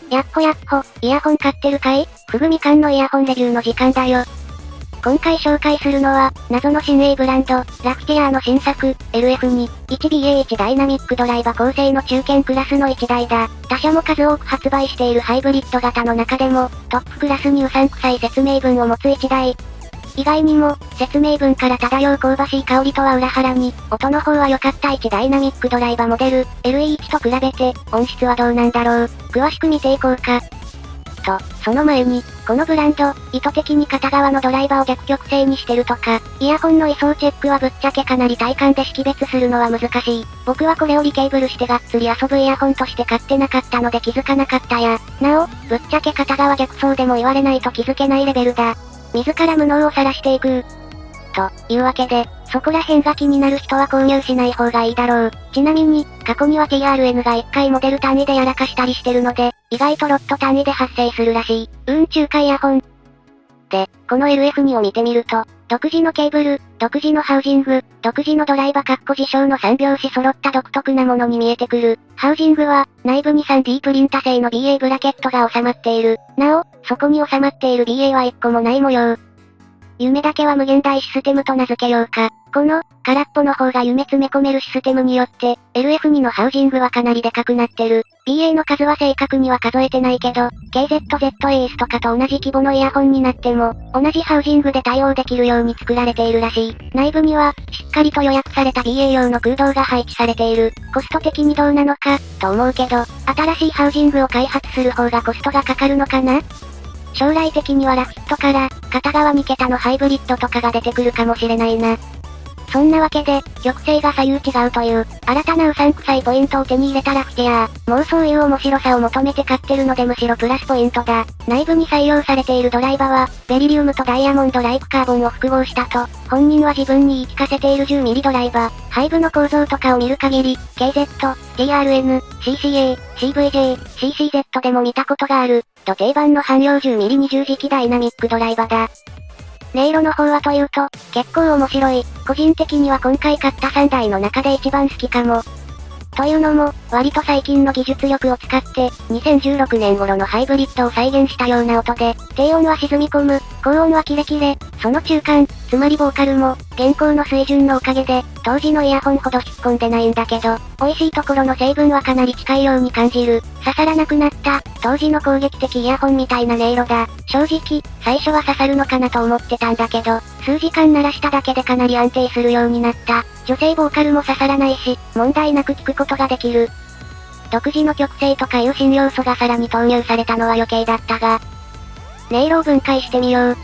やっほやっほ、イヤホン買ってるかい？ふぐみかんのイヤホンレビューの時間だよ。今回紹介するのは、謎の新鋭ブランド、ラフティアーの新作、LF2、1BA1 ダイナミックドライバ構成の中堅クラスの1台だ。他社も数多く発売しているハイブリッド型の中でも、トップクラスにうさんくさい説明文を持つ1台。意外にも、説明文から漂う香ばしい香りとは裏腹に、音の方は良かった1ダイナミックドライバモデル、LE1 と比べて、音質はどうなんだろう。詳しく見ていこうか。と、その前に、このブランド、意図的に片側のドライバーを逆曲線にしてるとか、イヤホンの位相チェックはぶっちゃけかなり体感で識別するのは難しい。僕はこれをリケーブルしてがっつり遊ぶイヤホンとして買ってなかったので気づかなかったや。なお、ぶっちゃけ片側逆走でも言われないと気づけないレベルだ。自ら無能を晒していく。というわけで、そこら辺が気になる人は購入しない方がいいだろう。ちなみに、過去には TRN が1回モデル単位でやらかしたりしてるので、意外とロット単位で発生するらしい。中華イヤホン。で、この LF2 を見てみると、独自のケーブル、独自のハウジング、独自のドライバ自称の3拍子揃った独特なものに見えてくる。ハウジングは、内部に 3D プリンタ製の BA ブラケットが収まっている。なお、そこに収まっている BA は1個もない模様。夢だけは無限大システムと名付けようか。この、空っぽの方が夢詰め込めるシステムによって、LF2 のハウジングはかなりでかくなってる。BA の数は正確には数えてないけど、KZZ エースとかと同じ規模のイヤホンになっても、同じハウジングで対応できるように作られているらしい。内部には、しっかりと予約された BA 用の空洞が配置されている。コスト的にどうなのか、と思うけど、新しいハウジングを開発する方がコストがかかるのかな？将来的にはラフィットから、片側2桁のハイブリッドとかが出てくるかもしれないな。そんなわけで、曲線が左右違うという、新たなうさんくさいポイントを手に入れたラフティアー。もうそういう面白さを求めて買ってるのでむしろプラスポイントだ。内部に採用されているドライバは、ベリリウムとダイヤモンドライクカーボンを複合したと、本人は自分に言い聞かせている 10mm ドライバー。背部の構造とかを見る限り、KZ、TRN、CCA、CVJ、CCZ でも見たことがある、と定番の汎用 10mm 20磁気ダイナミックドライバだ。音色の方はというと、結構面白い。個人的には今回買った3台の中で一番好きかも。というのも、割と最近の技術力を使って、2016年頃のハイブリッドを再現したような音で、低音は沈み込む、高音はキレキレ、その中間、つまりボーカルも、現行の水準のおかげで、当時のイヤホンほど引っ込んでないんだけど、美味しいところの成分はかなり近いように感じる。刺さらなくなった、当時の攻撃的イヤホンみたいな音色だ。正直、最初は刺さるのかなと思ってたんだけど、数時間鳴らしただけでかなり安定するようになった。女性ボーカルも刺さらないし、問題なく聞くことができる。独自の曲線とかいう新要素がさらに投入されたのは余計だったが、音色を分解してみよう。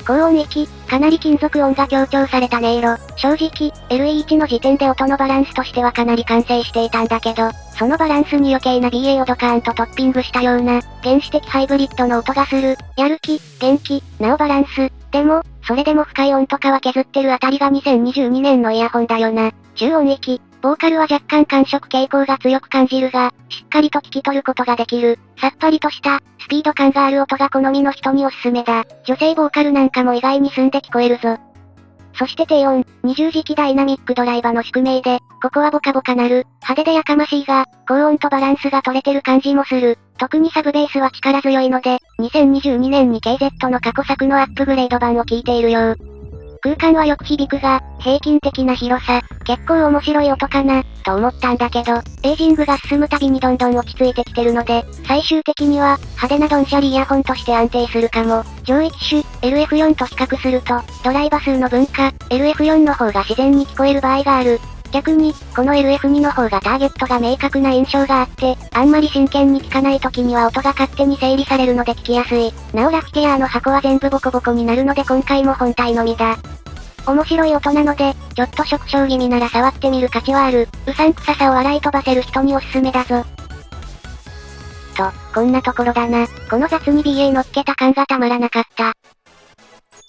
高音域、かなり金属音が強調された音色。正直、LE1 の時点で音のバランスとしてはかなり完成していたんだけど、そのバランスに余計な BA をドカーンとトッピングしたような、原始的ハイブリッドの音がする。やる気、元気、なおバランス。でも、それでも深い音とかは削ってるあたりが2022年のイヤホンだよな。中音域、ボーカルは若干感触傾向が強く感じるが、しっかりと聞き取ることができる。さっぱりとした、スピード感がある音が好みの人におすすめだ。女性ボーカルなんかも意外に澄んで聞こえるぞ。そして低音、20磁気ダイナミックドライバの宿命で、ここはボカボカなる。派手でやかましいが、高音とバランスが取れてる感じもする。特にサブベースは力強いので、2022年に KZ の過去作のアップグレード版を聞いているよ。空間はよく響くが、平均的な広さ、結構面白い音かな、と思ったんだけど、エイジングが進むたびにどんどん落ち着いてきてるので、最終的には、派手なドンシャリイヤホンとして安定するかも。上位機種、LF4 と比較すると、ドライバ数の分化、LF4 の方が自然に聞こえる場合がある。逆に、この LF2 の方がターゲットが明確な印象があって、あんまり真剣に聞かない時には音が勝手に整理されるので聞きやすい。なおラフティアーの箱は全部ボコボコになるので今回も本体のみだ。面白い音なので、ちょっと触傷気味なら触ってみる価値はある。うさんくささを洗い飛ばせる人におすすめだぞ。と、こんなところだな。この雑に BA 乗っけた感がたまらなかった。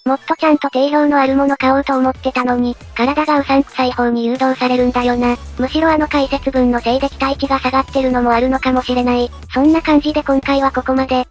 もっとちゃんと定評のあるもの買おうと思ってたのに、体がうさんくさい方に誘導されるんだよな。むしろあの解説文のせいで期待値が下がってるのもあるのかもしれない。そんな感じで今回はここまで。